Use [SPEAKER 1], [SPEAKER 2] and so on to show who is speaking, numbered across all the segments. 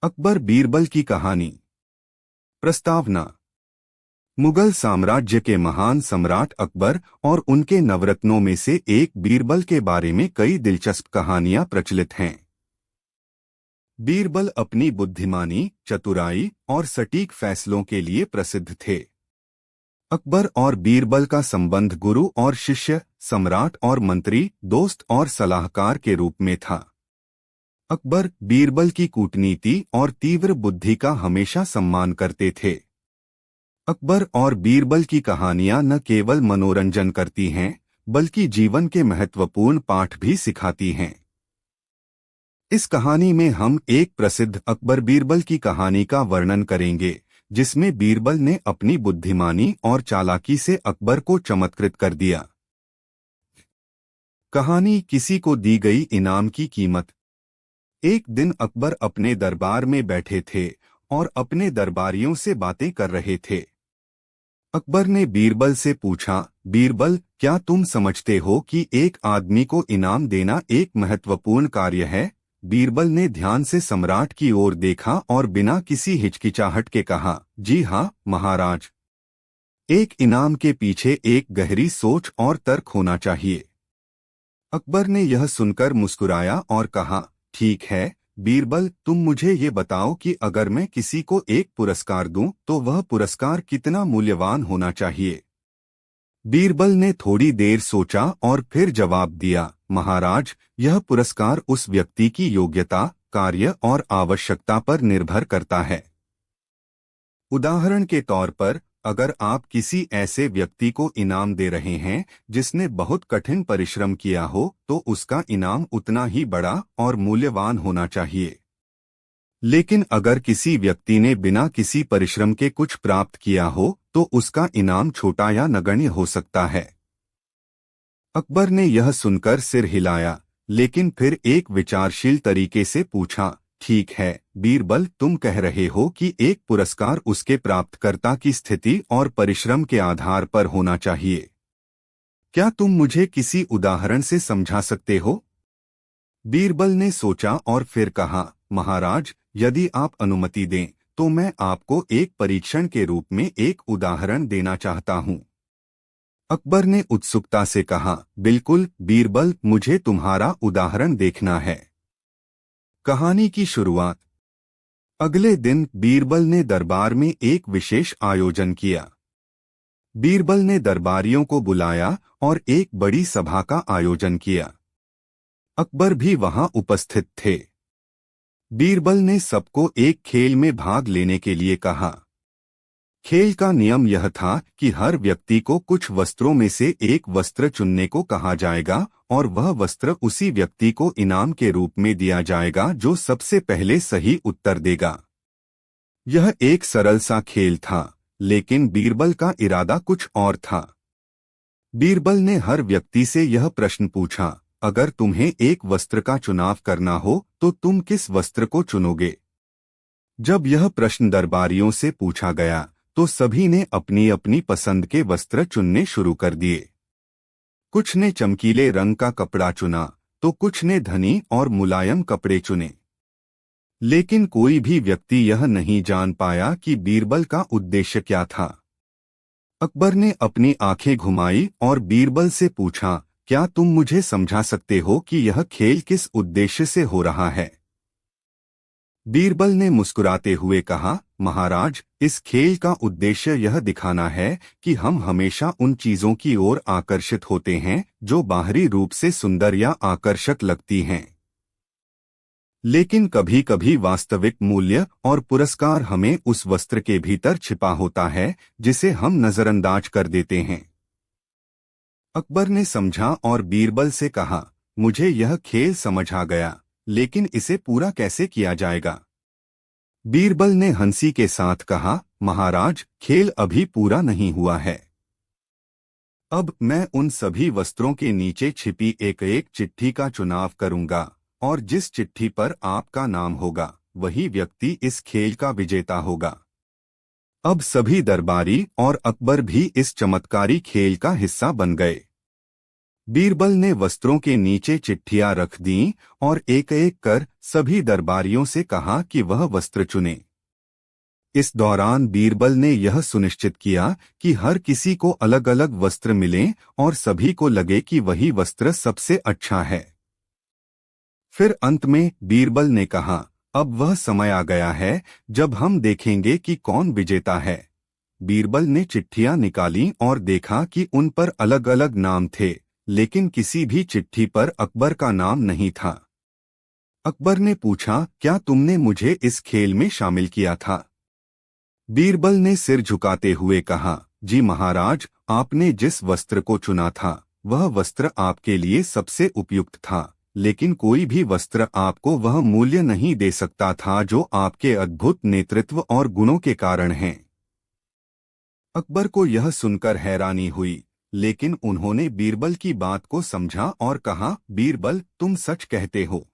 [SPEAKER 1] अकबर बीरबल की कहानी। प्रस्तावना। मुगल साम्राज्य के महान सम्राट अकबर और उनके नवरत्नों में से एक बीरबल के बारे में कई दिलचस्प कहानियां प्रचलित हैं। बीरबल अपनी बुद्धिमानी, चतुराई और सटीक फैसलों के लिए प्रसिद्ध थे। अकबर और बीरबल का संबंध गुरु और शिष्य, सम्राट और मंत्री, दोस्त और सलाहकार के रूप में था। अकबर बीरबल की कूटनीति और तीव्र बुद्धि का हमेशा सम्मान करते थे। अकबर और बीरबल की कहानियां न केवल मनोरंजन करती हैं, बल्कि जीवन के महत्वपूर्ण पाठ भी सिखाती हैं। इस कहानी में हम एक प्रसिद्ध अकबर बीरबल की कहानी का वर्णन करेंगे, जिसमें बीरबल ने अपनी बुद्धिमानी और चालाकी से अकबर को चमत्कृत कर दिया। कहानी किसी को दी गई इनाम की कीमत। एक दिन अकबर अपने दरबार में बैठे थे और अपने दरबारियों से बातें कर रहे थे। अकबर ने बीरबल से पूछा, बीरबल, क्या तुम समझते हो कि एक आदमी को इनाम देना एक महत्वपूर्ण कार्य है? बीरबल ने ध्यान से सम्राट की ओर देखा और बिना किसी हिचकिचाहट के कहा, जी हाँ, महाराज। एक इनाम के पीछे एक गहरी सोच और तर्क होना चाहिए। अकबर ने यह सुनकर मुस्कुराया और कहा, ठीक है बीरबल, तुम मुझे ये बताओ कि अगर मैं किसी को एक पुरस्कार दूं तो वह पुरस्कार कितना मूल्यवान होना चाहिए। बीरबल ने थोड़ी देर सोचा और फिर जवाब दिया, महाराज, यह पुरस्कार उस व्यक्ति की योग्यता, कार्य और आवश्यकता पर निर्भर करता है। उदाहरण के तौर पर, अगर आप किसी ऐसे व्यक्ति को इनाम दे रहे हैं जिसने बहुत कठिन परिश्रम किया हो, तो उसका इनाम उतना ही बड़ा और मूल्यवान होना चाहिए। लेकिन अगर किसी व्यक्ति ने बिना किसी परिश्रम के कुछ प्राप्त किया हो, तो उसका इनाम छोटा या नगण्य हो सकता है। अकबर ने यह सुनकर सिर हिलाया, लेकिन फिर एक विचारशील तरीके से पूछा, ठीक है बीरबल, तुम कह रहे हो कि एक पुरस्कार उसके प्राप्तकर्ता की स्थिति और परिश्रम के आधार पर होना चाहिए। क्या तुम मुझे किसी उदाहरण से समझा सकते हो? बीरबल ने सोचा और फिर कहा, महाराज, यदि आप अनुमति दें तो मैं आपको एक परीक्षण के रूप में एक उदाहरण देना चाहता हूं। अकबर ने उत्सुकता से कहा, बिल्कुल बीरबल, मुझे तुम्हारा उदाहरण देखना है। कहानी की शुरुआत। अगले दिन बीरबल ने दरबार में एक विशेष आयोजन किया। बीरबल ने दरबारियों को बुलाया और एक बड़ी सभा का आयोजन किया। अकबर भी वहां उपस्थित थे। बीरबल ने सबको एक खेल में भाग लेने के लिए कहा। खेल का नियम यह था कि हर व्यक्ति को कुछ वस्त्रों में से एक वस्त्र चुनने को कहा जाएगा और वह वस्त्र उसी व्यक्ति को इनाम के रूप में दिया जाएगा जो सबसे पहले सही उत्तर देगा। यह एक सरल सा खेल था, लेकिन बीरबल का इरादा कुछ और था। बीरबल ने हर व्यक्ति से यह प्रश्न पूछा, अगर तुम्हें एक वस्त्र का चुनाव करना हो तो तुम किस वस्त्र को चुनोगे? जब यह प्रश्न दरबारियों से पूछा गया तो सभी ने अपनी अपनी पसंद के वस्त्र चुनने शुरू कर दिए। कुछ ने चमकीले रंग का कपड़ा चुना तो कुछ ने धनी और मुलायम कपड़े चुने। लेकिन कोई भी व्यक्ति यह नहीं जान पाया कि बीरबल का उद्देश्य क्या था। अकबर ने अपनी आंखें घुमाई और बीरबल से पूछा, क्या तुम मुझे समझा सकते हो कि यह खेल किस उद्देश्य से हो रहा है? बीरबल ने मुस्कुराते हुए कहा, महाराज, इस खेल का उद्देश्य यह दिखाना है कि हम हमेशा उन चीजों की ओर आकर्षित होते हैं जो बाहरी रूप से सुंदर या आकर्षक लगती हैं। लेकिन कभी कभी वास्तविक मूल्य और पुरस्कार हमें उस वस्त्र के भीतर छिपा होता है जिसे हम नजरअंदाज कर देते हैं। अकबर ने समझा और बीरबल से कहा, मुझे यह खेल समझ आ गया, लेकिन इसे पूरा कैसे किया जाएगा? बीरबल ने हंसी के साथ कहा, महाराज, खेल अभी पूरा नहीं हुआ है। अब मैं उन सभी वस्त्रों के नीचे छिपी एक एक चिट्ठी का चुनाव करूंगा और जिस चिट्ठी पर आपका नाम होगा वही व्यक्ति इस खेल का विजेता होगा। अब सभी दरबारी और अकबर भी इस चमत्कारी खेल का हिस्सा बन गए। बीरबल ने वस्त्रों के नीचे चिट्ठियां रख दीं और एक एक कर सभी दरबारियों से कहा कि वह वस्त्र चुने। इस दौरान बीरबल ने यह सुनिश्चित किया कि हर किसी को अलग अलग वस्त्र मिलें और सभी को लगे कि वही वस्त्र सबसे अच्छा है। फिर अंत में बीरबल ने कहा, अब वह समय आ गया है जब हम देखेंगे कि कौन विजेता है। बीरबल ने चिट्ठियां निकाली और देखा कि उन पर अलग अलग नाम थे, लेकिन किसी भी चिट्ठी पर अकबर का नाम नहीं था। अकबर ने पूछा, क्या तुमने मुझे इस खेल में शामिल किया था? बीरबल ने सिर झुकाते हुए कहा, जी महाराज, आपने जिस वस्त्र को चुना था वह वस्त्र आपके लिए सबसे उपयुक्त था, लेकिन कोई भी वस्त्र आपको वह मूल्य नहीं दे सकता था जो आपके अद्भुत नेतृत्व और गुणों के कारण हैं। अकबर को यह सुनकर हैरानी हुई, लेकिन उन्होंने बीरबल की बात को समझा और कहा, बीरबल, तुम सच कहते हो।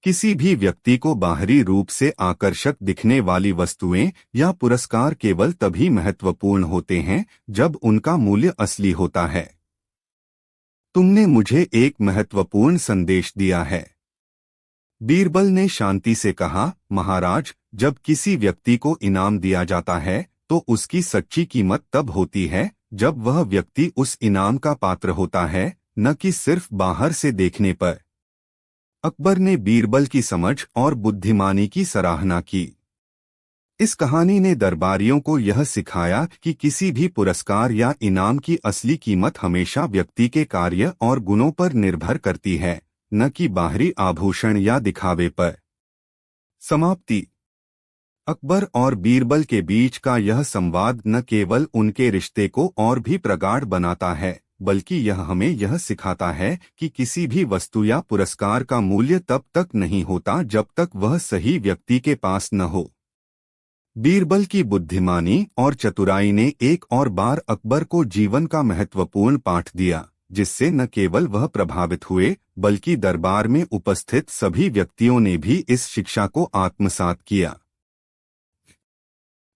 [SPEAKER 1] किसी भी व्यक्ति को बाहरी रूप से आकर्षक दिखने वाली वस्तुएं या पुरस्कार केवल तभी महत्वपूर्ण होते हैं जब उनका मूल्य असली होता है। तुमने मुझे एक महत्वपूर्ण संदेश दिया है। बीरबल ने शांति से कहा, महाराज, जब किसी व्यक्ति को इनाम दिया जाता है तो उसकी सच्ची कीमत तब होती है जब वह व्यक्ति उस इनाम का पात्र होता है, न कि सिर्फ बाहर से देखने पर। अकबर ने बीरबल की समझ और बुद्धिमानी की सराहना की। इस कहानी ने दरबारियों को यह सिखाया कि किसी भी पुरस्कार या इनाम की असली कीमत हमेशा व्यक्ति के कार्य और गुणों पर निर्भर करती है, न कि बाहरी आभूषण या दिखावे पर। समाप्ति। अकबर और बीरबल के बीच का यह संवाद न केवल उनके रिश्ते को और भी प्रगाढ़ बनाता है, बल्कि यह हमें यह सिखाता है कि किसी भी वस्तु या पुरस्कार का मूल्य तब तक नहीं होता जब तक वह सही व्यक्ति के पास न हो। बीरबल की बुद्धिमानी और चतुराई ने एक और बार अकबर को जीवन का महत्वपूर्ण पाठ दिया, जिससे न केवल वह प्रभावित हुए बल्कि दरबार में उपस्थित सभी व्यक्तियों ने भी इस शिक्षा को आत्मसात किया।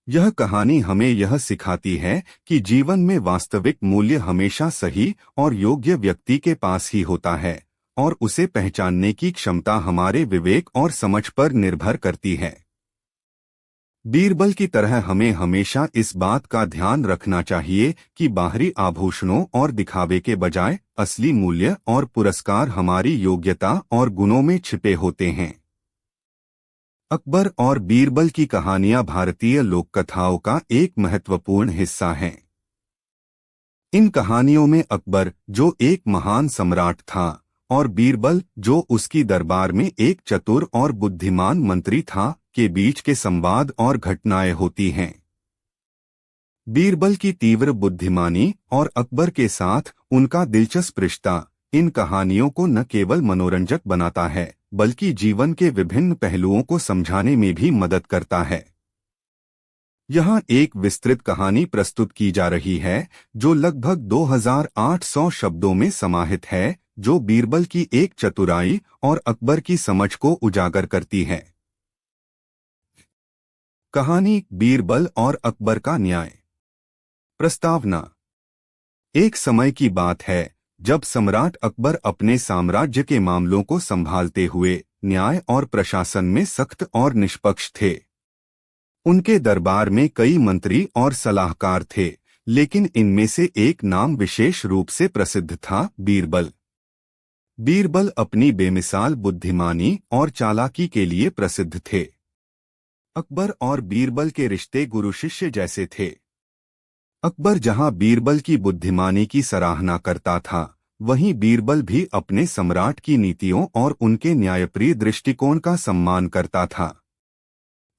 [SPEAKER 1] यह कहानी हमें यह सिखाती है कि जीवन में वास्तविक मूल्य हमेशा सही और योग्य व्यक्ति के पास ही होता है, और उसे पहचानने की क्षमता हमारे विवेक और समझ पर निर्भर करती है। बीरबल की तरह हमें हमेशा इस बात का ध्यान रखना चाहिए कि बाहरी आभूषणों और दिखावे के बजाय असली मूल्य और पुरस्कार हमारी योग्यता और गुणों में छिपे होते हैं। अकबर और बीरबल की कहानियां भारतीय लोककथाओं का एक महत्वपूर्ण हिस्सा हैं। इन कहानियों में अकबर, जो एक महान सम्राट था, और बीरबल, जो उसकी दरबार में एक चतुर और बुद्धिमान मंत्री था, के बीच के संवाद और घटनाएं होती हैं। बीरबल की तीव्र बुद्धिमानी और अकबर के साथ उनका दिलचस्प रिश्ता इन कहानियों को न केवल मनोरंजक बनाता है बल्कि जीवन के विभिन्न पहलुओं को समझाने में भी मदद करता है। यहाँ एक विस्तृत कहानी प्रस्तुत की जा रही है जो लगभग 2800 शब्दों में समाहित है, जो बीरबल की एक चतुराई और अकबर की समझ को उजागर करती है। कहानी बीरबल और अकबर का न्याय। प्रस्तावना। एक समय की बात है जब सम्राट अकबर अपने साम्राज्य के मामलों को संभालते हुए न्याय और प्रशासन में सख्त और निष्पक्ष थे। उनके दरबार में कई मंत्री और सलाहकार थे, लेकिन इनमें से एक नाम विशेष रूप से प्रसिद्ध था, बीरबल। बीरबल अपनी बेमिसाल बुद्धिमानी और चालाकी के लिए प्रसिद्ध थे। अकबर और बीरबल के रिश्ते गुरु शिष्य जैसे थे। अकबर जहां बीरबल की बुद्धिमानी की सराहना करता था, वहीं बीरबल भी अपने सम्राट की नीतियों और उनके न्यायप्रिय दृष्टिकोण का सम्मान करता था।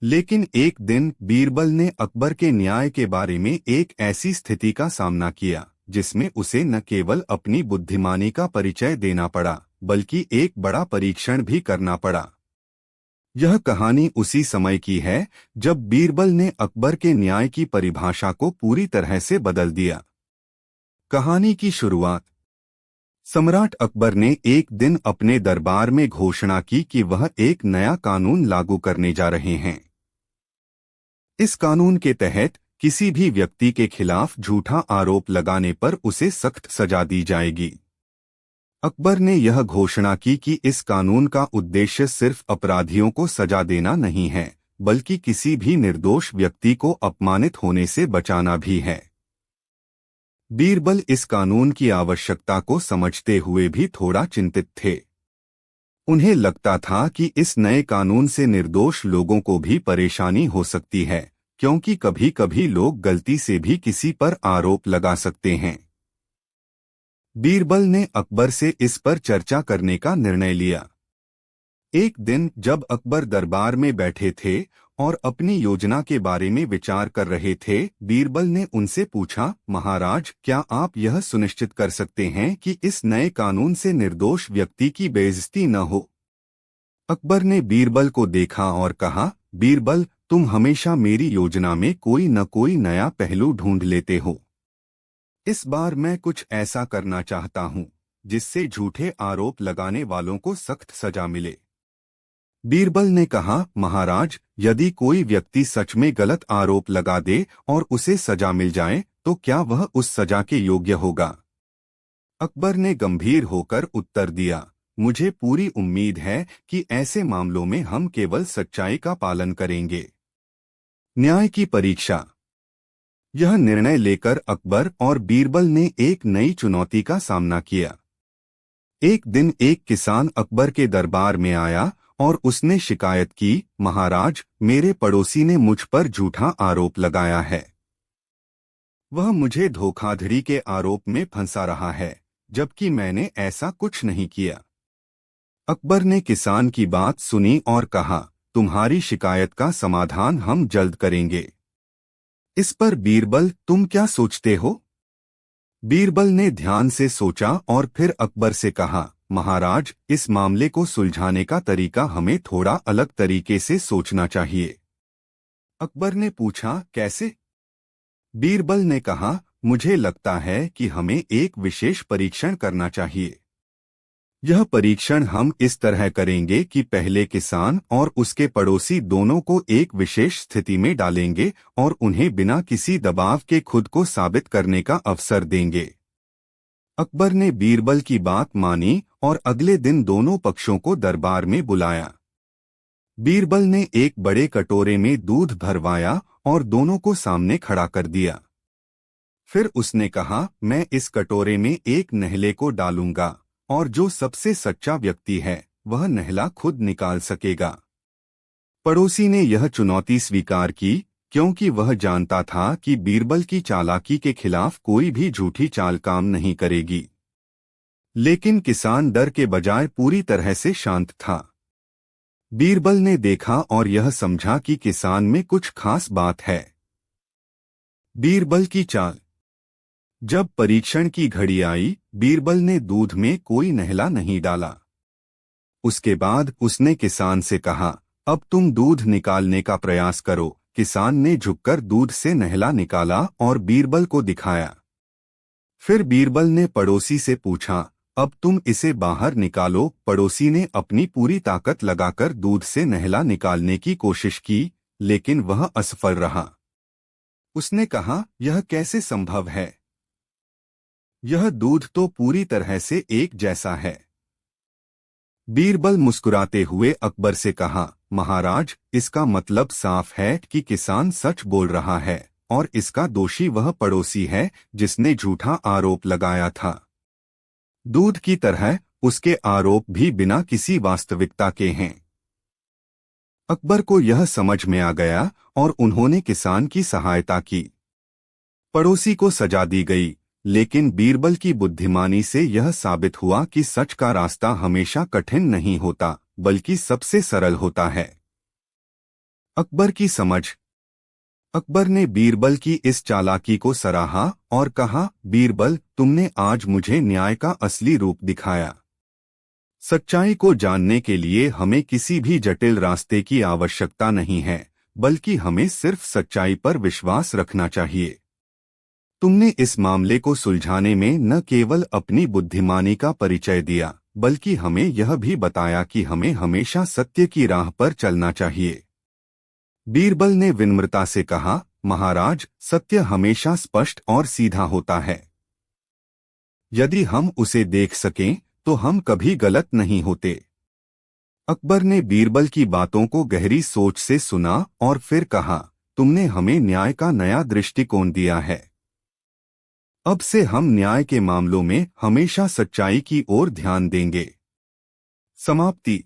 [SPEAKER 1] लेकिन एक दिन बीरबल ने अकबर के न्याय के बारे में एक ऐसी स्थिति का सामना किया जिसमें उसे न केवल अपनी बुद्धिमानी का परिचय देना पड़ा, बल्कि एक बड़ा परीक्षण भी करना पड़ा। यह कहानी उसी समय की है जब बीरबल ने अकबर के न्याय की परिभाषा को पूरी तरह से बदल दिया। कहानी की शुरुआत। सम्राट अकबर ने एक दिन अपने दरबार में घोषणा की कि वह एक नया कानून लागू करने जा रहे हैं। इस कानून के तहत किसी भी व्यक्ति के खिलाफ झूठा आरोप लगाने पर उसे सख्त सजा दी जाएगी। अकबर ने यह घोषणा की कि इस कानून का उद्देश्य सिर्फ अपराधियों को सजा देना नहीं है, बल्कि किसी भी निर्दोष व्यक्ति को अपमानित होने से बचाना भी है। बीरबल इस कानून की आवश्यकता को समझते हुए भी थोड़ा चिंतित थे। उन्हें लगता था कि इस नए कानून से निर्दोष लोगों को भी परेशानी हो सकती है, क्योंकि कभी कभी लोग गलती से भी किसी पर आरोप लगा सकते हैं। बीरबल ने अकबर से इस पर चर्चा करने का निर्णय लिया। एक दिन जब अकबर दरबार में बैठे थे और अपनी योजना के बारे में विचार कर रहे थे, बीरबल ने उनसे पूछा, महाराज, क्या आप यह सुनिश्चित कर सकते हैं कि इस नए कानून से निर्दोष व्यक्ति की बेइज्जती न हो? अकबर ने बीरबल को देखा और कहा, बीरबल, तुम हमेशा मेरी योजना में कोई न कोई नया पहलू ढूंढ लेते हो। इस बार मैं कुछ ऐसा करना चाहता हूं जिससे झूठे आरोप लगाने वालों को सख्त सजा मिले। बीरबल ने कहा, महाराज, यदि कोई व्यक्ति सच में गलत आरोप लगा दे और उसे सजा मिल जाए तो क्या वह उस सजा के योग्य होगा? अकबर ने गंभीर होकर उत्तर दिया, मुझे पूरी उम्मीद है कि ऐसे मामलों में हम केवल सच्चाई का पालन करेंगे। न्याय की परीक्षा। यह निर्णय लेकर अकबर और बीरबल ने एक नई चुनौती का सामना किया। एक दिन एक किसान अकबर के दरबार में आया और उसने शिकायत की, महाराज, मेरे पड़ोसी ने मुझ पर झूठा आरोप लगाया है। वह मुझे धोखाधड़ी के आरोप में फंसा रहा है, जबकि मैंने ऐसा कुछ नहीं किया। अकबर ने किसान की बात सुनी और कहा, तुम्हारी शिकायत का समाधान हम जल्द करेंगे। इस पर बीरबल, तुम क्या सोचते हो? बीरबल ने ध्यान से सोचा और फिर अकबर से कहा, महाराज, इस मामले को सुलझाने का तरीका हमें थोड़ा अलग तरीके से सोचना चाहिए। अकबर ने पूछा, कैसे? बीरबल ने कहा, मुझे लगता है कि हमें एक विशेष परीक्षण करना चाहिए। यह परीक्षण हम इस तरह करेंगे कि पहले किसान और उसके पड़ोसी दोनों को एक विशेष स्थिति में डालेंगे और उन्हें बिना किसी दबाव के खुद को साबित करने का अवसर देंगे। अकबर ने बीरबल की बात मानी और अगले दिन दोनों पक्षों को दरबार में बुलाया। बीरबल ने एक बड़े कटोरे में दूध भरवाया और दोनों को सामने खड़ा कर दिया। फिर उसने कहा, मैं इस कटोरे में एक नहले को डालूंगा और जो सबसे सच्चा व्यक्ति है वह नहला खुद निकाल सकेगा। पड़ोसी ने यह चुनौती स्वीकार की, क्योंकि वह जानता था कि बीरबल की चालाकी के खिलाफ कोई भी झूठी चाल काम नहीं करेगी। लेकिन किसान डर के बजाय पूरी तरह से शांत था। बीरबल ने देखा और यह समझा कि किसान में कुछ खास बात है। बीरबल की चाल। जब परीक्षण की घड़ी आई, बीरबल ने दूध में कोई नहला नहीं डाला। उसके बाद उसने किसान से कहा, अब तुम दूध निकालने का प्रयास करो। किसान ने झुककर दूध से नहला निकाला और बीरबल को दिखाया। फिर बीरबल ने पड़ोसी से पूछा, अब तुम इसे बाहर निकालो। पड़ोसी ने अपनी पूरी ताकत लगाकर दूध से नहला निकालने की कोशिश की, लेकिन वह असफल रहा। उसने कहा, यह कैसे संभव है? यह दूध तो पूरी तरह से एक जैसा है। बीरबल मुस्कुराते हुए अकबर से कहा, महाराज, इसका मतलब साफ है कि किसान सच बोल रहा है और इसका दोषी वह पड़ोसी है जिसने झूठा आरोप लगाया था। दूध की तरह उसके आरोप भी बिना किसी वास्तविकता के हैं। अकबर को यह समझ में आ गया और उन्होंने किसान की सहायता की। पड़ोसी को सजा दी गई, लेकिन बीरबल की बुद्धिमानी से यह साबित हुआ कि सच का रास्ता हमेशा कठिन नहीं होता, बल्कि सबसे सरल होता है। अकबर की समझ। अकबर ने बीरबल की इस चालाकी को सराहा और कहा, बीरबल, तुमने आज मुझे न्याय का असली रूप दिखाया। सच्चाई को जानने के लिए हमें किसी भी जटिल रास्ते की आवश्यकता नहीं है, बल्कि हमें सिर्फ सच्चाई पर विश्वास रखना चाहिए। तुमने इस मामले को सुलझाने में न केवल अपनी बुद्धिमानी का परिचय दिया, बल्कि हमें यह भी बताया कि हमें हमेशा सत्य की राह पर चलना चाहिए। बीरबल ने विनम्रता से कहा, महाराज, सत्य हमेशा स्पष्ट और सीधा होता है। यदि हम उसे देख सकें तो हम कभी गलत नहीं होते। अकबर ने बीरबल की बातों को गहरी सोच से सुना और फिर कहा, तुमने हमें न्याय का नया दृष्टिकोण दिया है। अब से हम न्याय के मामलों में हमेशा सच्चाई की ओर ध्यान देंगे। समाप्ति।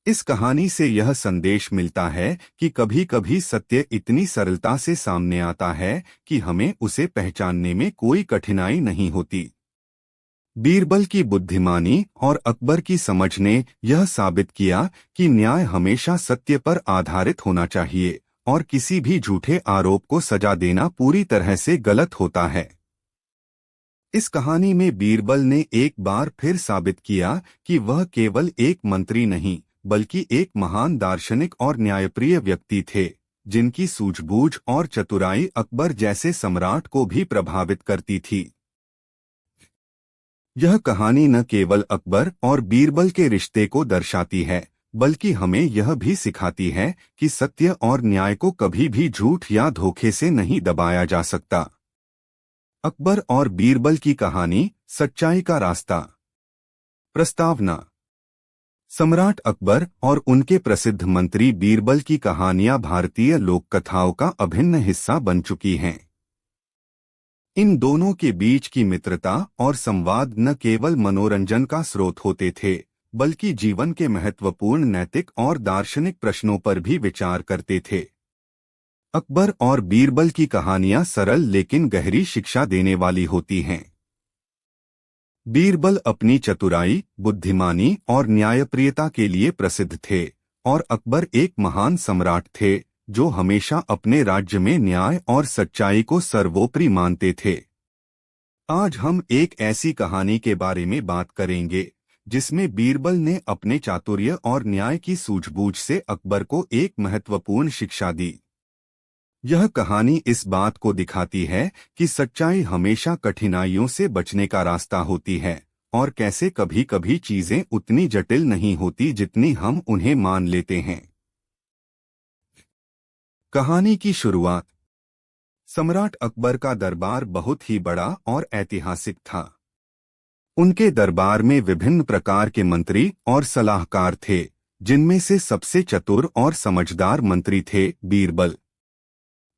[SPEAKER 1] इस कहानी से यह संदेश मिलता है कि कभी कभी सत्य इतनी सरलता से सामने आता है कि हमें उसे पहचानने में कोई कठिनाई नहीं होती। बीरबल की बुद्धिमानी और अकबर की समझ ने यह साबित किया कि न्याय हमेशा सत्य पर आधारित होना चाहिए और किसी भी झूठे आरोप को सजा देना पूरी तरह से गलत होता है। इस कहानी में बीरबल ने एक बार फिर साबित किया कि वह केवल एक मंत्री नहीं बल्कि एक महान दार्शनिक और न्यायप्रिय व्यक्ति थे, जिनकी सूझबूझ और चतुराई अकबर जैसे सम्राट को भी प्रभावित करती थी। यह कहानी न केवल अकबर और बीरबल के रिश्ते को दर्शाती है, बल्कि हमें यह भी सिखाती है कि सत्य और न्याय को कभी भी झूठ या धोखे से नहीं दबाया जा सकता। अकबर और बीरबल की कहानी, सच्चाई का रास्ता। प्रस्तावना। सम्राट अकबर और उनके प्रसिद्ध मंत्री बीरबल की कहानियां भारतीय लोक कथाओं का अभिन्न हिस्सा बन चुकी हैं। इन दोनों के बीच की मित्रता और संवाद न केवल मनोरंजन का स्रोत होते थे, बल्कि जीवन के महत्वपूर्ण नैतिक और दार्शनिक प्रश्नों पर भी विचार करते थे। अकबर और बीरबल की कहानियां सरल लेकिन गहरी शिक्षा देने वाली होती हैं। बीरबल अपनी चतुराई, बुद्धिमानी और न्यायप्रियता के लिए प्रसिद्ध थे, और अकबर एक महान सम्राट थे जो हमेशा अपने राज्य में न्याय और सच्चाई को सर्वोपरि मानते थे। आज हम एक ऐसी कहानी के बारे में बात करेंगे जिसमें बीरबल ने अपने चातुर्य और न्याय की सूझबूझ से अकबर को एक महत्वपूर्ण शिक्षा दी। यह कहानी इस बात को दिखाती है कि सच्चाई हमेशा कठिनाइयों से बचने का रास्ता होती है, और कैसे कभी कभी चीजें उतनी जटिल नहीं होती जितनी हम उन्हें मान लेते हैं। कहानी की शुरुआत। सम्राट अकबर का दरबार बहुत ही बड़ा और ऐतिहासिक था। उनके दरबार में विभिन्न प्रकार के मंत्री और सलाहकार थे, जिनमें से सबसे चतुर और समझदार मंत्री थे बीरबल।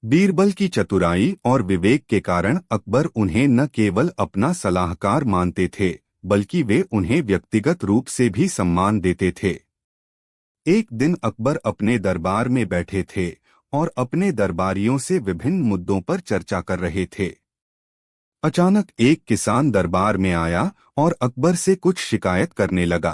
[SPEAKER 1] बीरबल की चतुराई और विवेक के कारण अकबर उन्हें न केवल अपना सलाहकार मानते थे, बल्कि वे उन्हें व्यक्तिगत रूप से भी सम्मान देते थे। एक दिन अकबर अपने दरबार में बैठे थे और अपने दरबारियों से विभिन्न मुद्दों पर चर्चा कर रहे थे। अचानक एक किसान दरबार में आया और अकबर से कुछ शिकायत करने लगा।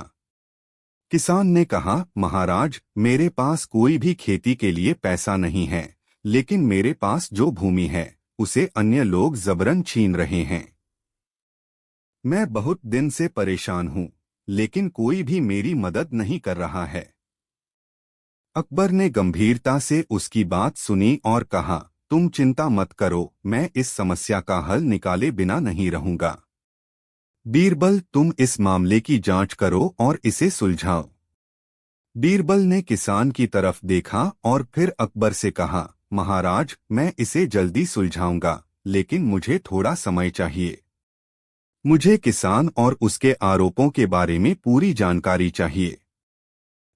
[SPEAKER 1] किसान ने कहा, महाराज, मेरे पास कोई भी खेती के लिए पैसा नहीं है, लेकिन मेरे पास जो भूमि है उसे अन्य लोग जबरन छीन रहे हैं। मैं बहुत दिन से परेशान हूँ, लेकिन कोई भी मेरी मदद नहीं कर रहा है। अकबर ने गंभीरता से उसकी बात सुनी और कहा, तुम चिंता मत करो, मैं इस समस्या का हल निकाले बिना नहीं रहूंगा। बीरबल, तुम इस मामले की जांच करो और इसे सुलझाओ। बीरबल ने किसान की तरफ देखा और फिर अकबर से कहा, महाराज, मैं इसे जल्दी सुलझाऊंगा, लेकिन मुझे थोड़ा समय चाहिए। मुझे किसान और उसके आरोपों के बारे में पूरी जानकारी चाहिए।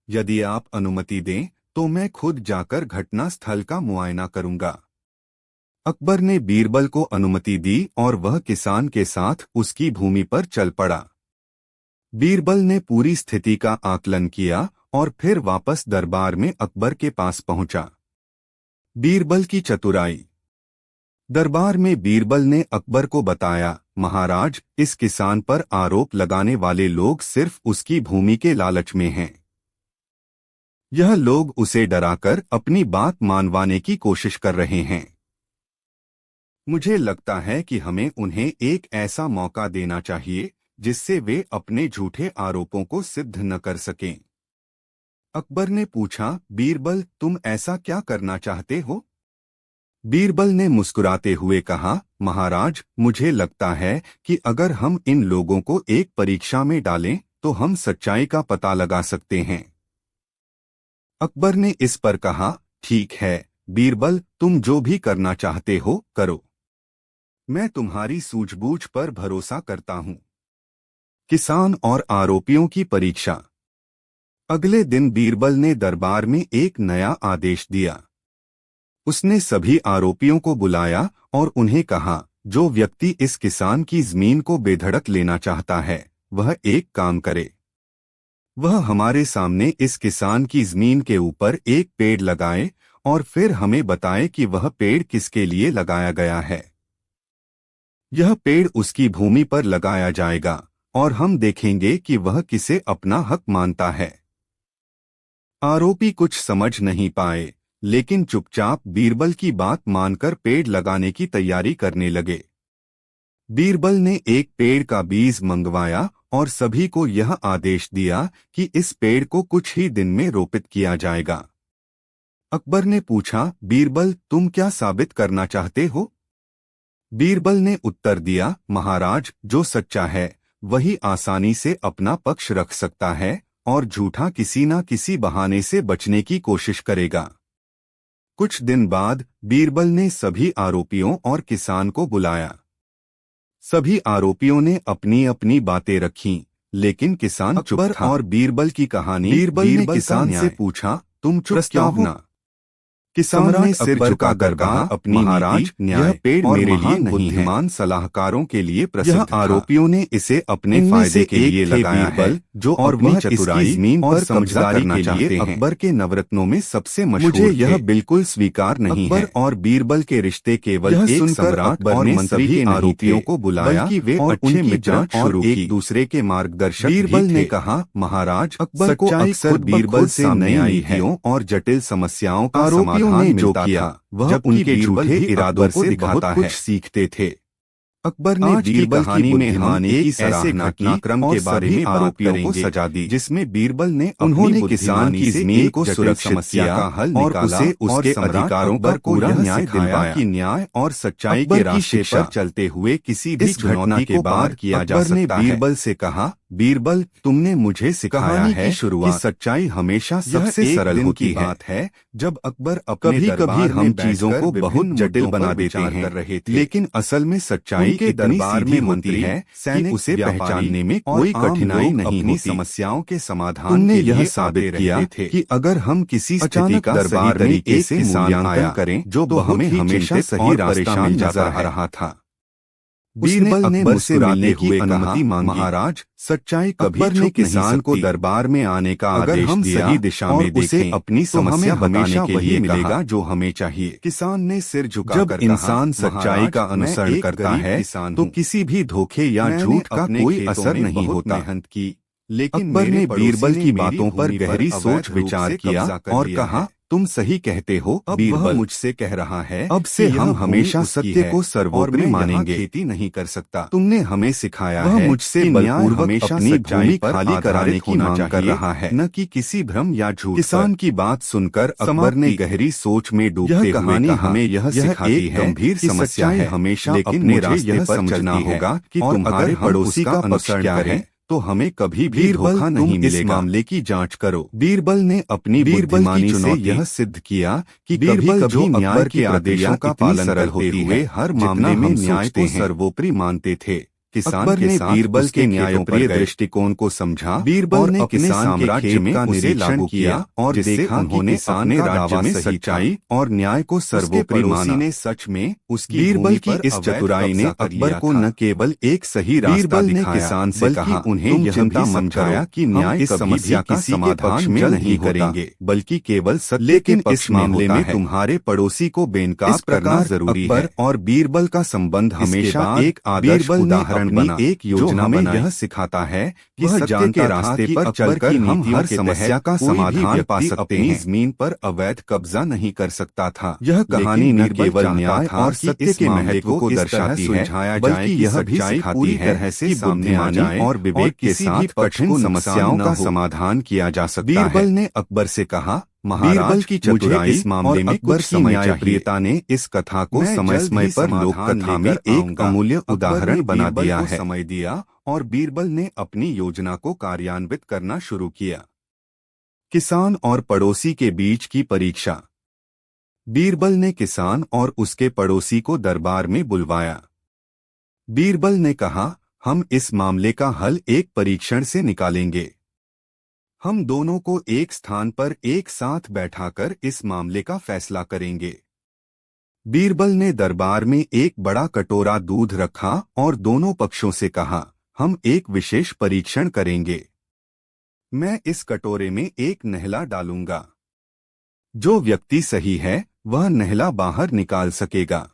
[SPEAKER 1] यदि आप अनुमति दें तो मैं खुद जाकर घटना स्थल का मुआयना करूंगा। अकबर ने बीरबल को अनुमति दी और वह किसान के साथ उसकी भूमि पर चल पड़ा। बीरबल ने पूरी स्थिति का आकलन किया और फिर वापस दरबार में अकबर के पास पहुंचा। बीरबल की चतुराई। दरबार में बीरबल ने अकबर को बताया, महाराज, इस किसान पर आरोप लगाने वाले लोग सिर्फ उसकी भूमि के लालच में हैं। यह लोग उसे डराकर अपनी बात मानवाने की कोशिश कर रहे हैं। मुझे लगता है कि हमें उन्हें एक ऐसा मौका देना चाहिए जिससे वे अपने झूठे आरोपों को सिद्ध न कर सकें। अकबर ने पूछा, बीरबल, तुम ऐसा क्या करना चाहते हो? बीरबल ने मुस्कुराते हुए कहा, महाराज, मुझे लगता है कि अगर हम इन लोगों को एक परीक्षा में डालें तो हम सच्चाई का पता लगा सकते हैं। अकबर ने इस पर कहा, ठीक है बीरबल, तुम जो भी करना चाहते हो करो। मैं तुम्हारी सूझबूझ पर भरोसा करता हूँ। किसान और आरोपियों की परीक्षा। अगले दिन बीरबल ने दरबार में एक नया आदेश दिया। उसने सभी आरोपियों को बुलाया और उन्हें कहा, जो व्यक्ति इस किसान की जमीन को बेधड़क लेना चाहता है, वह एक काम करे। वह हमारे सामने इस किसान की जमीन के ऊपर एक पेड़ लगाए और फिर हमें बताए कि वह पेड़ किसके लिए लगाया गया है। यह पेड़ उसकी भूमि पर लगाया जाएगा और हम देखेंगे कि वह किसे अपना हक मानता है। आरोपी कुछ समझ नहीं पाए, लेकिन चुपचाप बीरबल की बात मानकर पेड़ लगाने की तैयारी करने लगे। बीरबल ने एक पेड़ का बीज मंगवाया और सभी को यह आदेश दिया कि इस पेड़ को कुछ ही दिन में रोपित किया जाएगा। अकबर ने पूछा, बीरबल, तुम क्या साबित करना चाहते हो? बीरबल ने उत्तर दिया, महाराज, जो सच्चा है वही आसानी से अपना पक्ष रख सकता है और झूठा किसी न किसी बहाने से बचने की कोशिश करेगा। कुछ दिन बाद बीरबल ने सभी आरोपियों और किसान को बुलाया। सभी आरोपियों ने अपनी अपनी बातें रखीं, लेकिन किसान चुप था। और बीरबल की कहानी। बीरबल ने किसान से पूछा, तुम चुप क्यों हो? किसान ने सिर झुकाकर कहा, अपनी महाराज, यह पेड़ मेरे लिए नहीं है, सलाहकारों के लिए प्रसिद्ध था। आरोपियों ने इसे अपने फायदे के लिए लगाया है, जो और वह चतुराई जमीन और समझदारी के लिए अकबर के नवरत्नों में सबसे मशहूर थे। मुझे यह बिल्कुल स्वीकार नहीं है। और बीरबल के रिश्ते केवल एक सम्राट और मंत्री के आरोपियों को बुलाया, बल्कि वे अच्छे मित्र और एक दूसरे के मार्गदर्शक। बीरबल ने कहा, महाराज, अकबर को अक्सर बीरबल से नई नीतियों और जटिल समस्याओं का समाधान ने जो किया वह जब उनके झूठे इरादों को दिखाता है। कुछ सीखते थे। अकबर ने बीरबल की में हिमानी की ऐसे घटनाक्रम के बारे में आरोपियों को सजा दी, जिसमें बीरबल ने उन्होंने किसान की जमीन को सुरक्षित किया और उसे उसके अधिकारों पर पूरा न्याय दिलवाया कि न्याय और सच्चाई के रास्ते पर चलते हुए किसी भी घटना के बाद किया जा सकता है। अकबर ने बीरबल से कहा, बीरबल, तुमने मुझे सिखाया है कि सच्चाई हमेशा सबसे सरल होती बात है। जब अकबर कभी कभी हम चीजों को बहुत जटिल बना देते हैं, लेकिन असल में सच्चाई के दरबार में मंत्री है कि उसे पहचानने में कोई कठिनाई नहीं होती। समस्याओं के समाधान ने यह साबित किया कि अगर हम किसी स्थिति का दरबार में एक मूल्यांकन करें जो हमें हमेशा सही रास्ता मिल नजर आ रहा था। बीरबल ने मुझसे मिलने की अनुमति मांगी। महाराज, सच्चाई कभी ने किसान को दरबार में आने का आदेश दिया। हम सही दिशा में देखें, अपनी समस्या बताने के लिए मिलेगा जो हमें चाहिए। किसान ने सिर झुकाकर कहा, जब इंसान सच्चाई का अनुसरण करता है तो किसी भी धोखे या झूठ का कोई असर नहीं होता। मेहनत की, लेकिन अकबर ने बीरबल की बातों पर गहरी सोच विचार किया और कहा, तुम सही कहते हो। अब वह मुझसे कह रहा है, अब से हम हमेशा सत्य को सर्वोपरि मानेंगे। खेती नहीं कर सकता। तुमने हमें सिखाया है मुझसे बलपूर्वक हमेशा अपनी भूमि खाली कराने की मांग कर रहा है, न कि किसी भ्रम या झूठ। किसान की बात सुनकर अकबर ने गहरी सोच में डूबते हुए हमें यह सिखाती है गंभीर समस्या है हमेशा अपने रास्ते पर चलना होगा कि तुम्हारे पड़ोसी का अनुसरण करें तो हमें कभी भी धोखा नहीं मिलेगा। इस मामले की जांच करो। बीरबल ने अपनी बुद्धिमानी से यह सिद्ध किया कि कभी-कभी न्याय के आदेशों का पालन करते हुए हर मामले में न्याय को सर्वोपरि मानते थे। अकबर ने बीरबल के न्यायप्रिय दृष्टिकोण को समझा। बीरबल ने अपने साम्राज्य में उसे लागू किया और देखा उन्होंने अपने राज्य में सच्चाई और न्याय को सर्वोपरि माना। ने सच में उसकी बीरबल की इस चतुराई ने अकबर को न केवल एक सही रास्ता दिखाया, किसान से कहा, उन्हें यह भी समझाया कि न्याय इस समस्या का समाधान में नहीं करेंगे, बल्कि केवल सत्य के पक्ष मामले में तुम्हारे पड़ोसी को बेनकाब करना जरूरी है। और बीरबल का संबंध हमेशा एक आदर्श उदाहरण बना, एक योजना में यह सिखाता है कि सत्य के रास्ते पर चलकर हम हर समस्या का समाधान पा सकते हैं। जमीन पर अवैध कब्जा नहीं कर सकता था। यह कहानी न केवल न्याय और सत्य के महत्व को दर्शाती है, बल्कि यह भी सिखाती है कि सामने आ जाए और विवेक के साथ कठिन समस्याओं का समाधान किया जा सकता है। बीरबल ने अकबर से कहा, महाराज, की चतुराई इस मामले में अकबर की न्यायप्रियता ने इस कथा को समय समय पर लोक कथा में एक अमूल्य उदाहरण बना दिया है। समय दिया और बीरबल ने अपनी योजना को कार्यान्वित करना शुरू किया। किसान और पड़ोसी के बीच की परीक्षा। बीरबल ने किसान और उसके पड़ोसी को दरबार में बुलवाया। बीरबल ने कहा, हम इस मामले का हल एक परीक्षण से निकालेंगे। हम दोनों को एक स्थान पर एक साथ बैठाकर इस मामले का फैसला करेंगे। बीरबल ने दरबार में एक बड़ा कटोरा दूध रखा और दोनों पक्षों से कहा, हम एक विशेष परीक्षण करेंगे। मैं इस कटोरे में एक नहला डालूंगा। जो व्यक्ति सही है वह नहला बाहर निकाल सकेगा।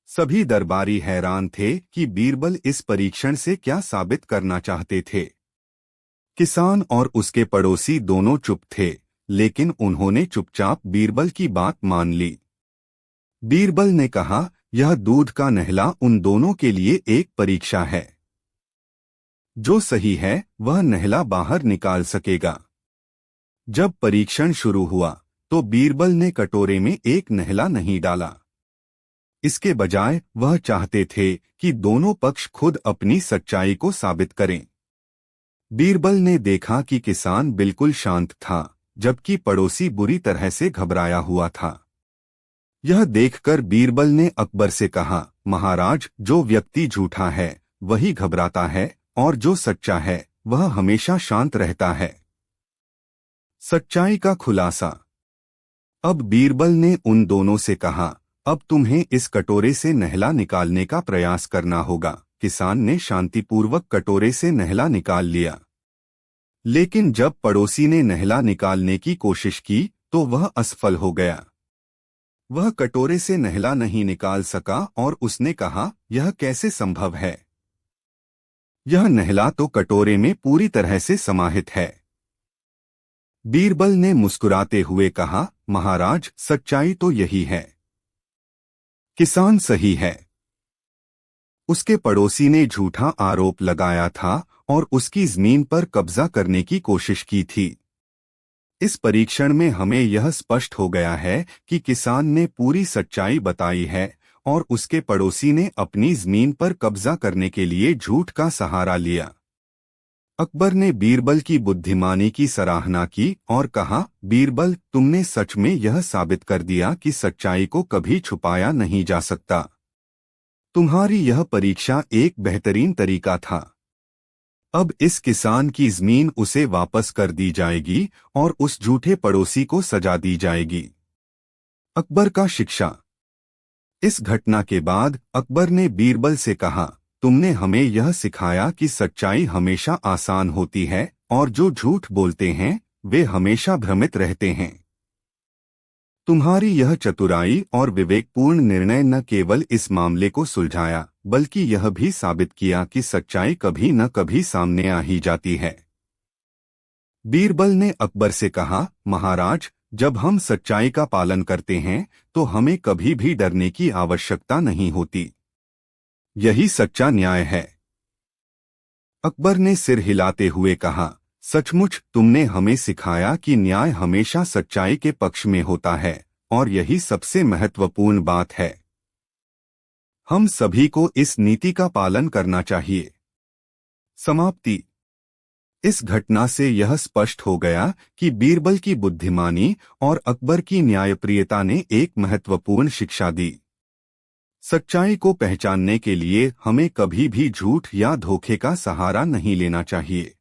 [SPEAKER 1] सभी दरबारी हैरान थे कि बीरबल इस परीक्षण से क्या साबित करना चाहते थे। किसान और उसके पड़ोसी दोनों चुप थे, लेकिन उन्होंने चुपचाप बीरबल की बात मान ली। बीरबल ने कहा, यह दूध का नहला उन दोनों के लिए एक परीक्षा है। जो सही है वह नहला बाहर निकाल सकेगा। जब परीक्षण शुरू हुआ तो बीरबल ने कटोरे में एक नहला नहीं डाला। इसके बजाय वह चाहते थे कि दोनों पक्ष खुद अपनी सच्चाई को साबित करें। बीरबल ने देखा कि किसान बिल्कुल शांत था, जबकि पड़ोसी बुरी तरह से घबराया हुआ था। यह देखकर बीरबल ने अकबर से कहा, महाराज, जो व्यक्ति झूठा है वही घबराता है और जो सच्चा है वह हमेशा शांत रहता है। सच्चाई का खुलासा। अब बीरबल ने उन दोनों से कहा, अब तुम्हें इस कटोरे से नहला निकालने का प्रयास करना होगा। किसान ने शांतिपूर्वक कटोरे से नहला निकाल लिया, लेकिन जब पड़ोसी ने नहला निकालने की कोशिश की तो वह असफल हो गया। वह कटोरे से नहला नहीं निकाल सका और उसने कहा, यह कैसे संभव है? यह नहला तो कटोरे में पूरी तरह से समाहित है। बीरबल ने मुस्कुराते हुए कहा, महाराज, सच्चाई तो यही है। किसान सही है। उसके पड़ोसी ने झूठा आरोप लगाया था और उसकी जमीन पर कब्जा करने की कोशिश की थी। इस परीक्षण में हमें यह स्पष्ट हो गया है कि किसान ने पूरी सच्चाई बताई है और उसके पड़ोसी ने अपनी जमीन पर कब्जा करने के लिए झूठ का सहारा लिया। अकबर ने बीरबल की बुद्धिमानी की सराहना की और कहा, बीरबल, तुमने सच में यह साबित कर दिया कि सच्चाई को कभी छुपाया नहीं जा सकता। तुम्हारी यह परीक्षा एक बेहतरीन तरीका था। अब इस किसान की जमीन उसे वापस कर दी जाएगी और उस झूठे पड़ोसी को सजा दी जाएगी। अकबर का शिक्षा। इस घटना के बाद अकबर ने बीरबल से कहा, तुमने हमें यह सिखाया कि सच्चाई हमेशा आसान होती है और जो झूठ बोलते हैं वे हमेशा भ्रमित रहते हैं। तुम्हारी यह चतुराई और विवेकपूर्ण निर्णय न केवल इस मामले को सुलझाया, बल्कि यह भी साबित किया कि सच्चाई कभी न कभी सामने आ ही जाती है। बीरबल ने अकबर से कहा, महाराज, जब हम सच्चाई का पालन करते हैं तो हमें कभी भी डरने की आवश्यकता नहीं होती। यही सच्चा न्याय है। अकबर ने सिर हिलाते हुए कहा, सचमुच तुमने हमें सिखाया कि न्याय हमेशा सच्चाई के पक्ष में होता है और यही सबसे महत्वपूर्ण बात है। हम सभी को इस नीति का पालन करना चाहिए। समाप्ति। इस घटना से यह स्पष्ट हो गया कि बीरबल की बुद्धिमानी और अकबर की न्यायप्रियता ने एक महत्वपूर्ण शिक्षा दी। सच्चाई को पहचानने के लिए हमें कभी भी झूठ या धोखे का सहारा नहीं लेना चाहिए।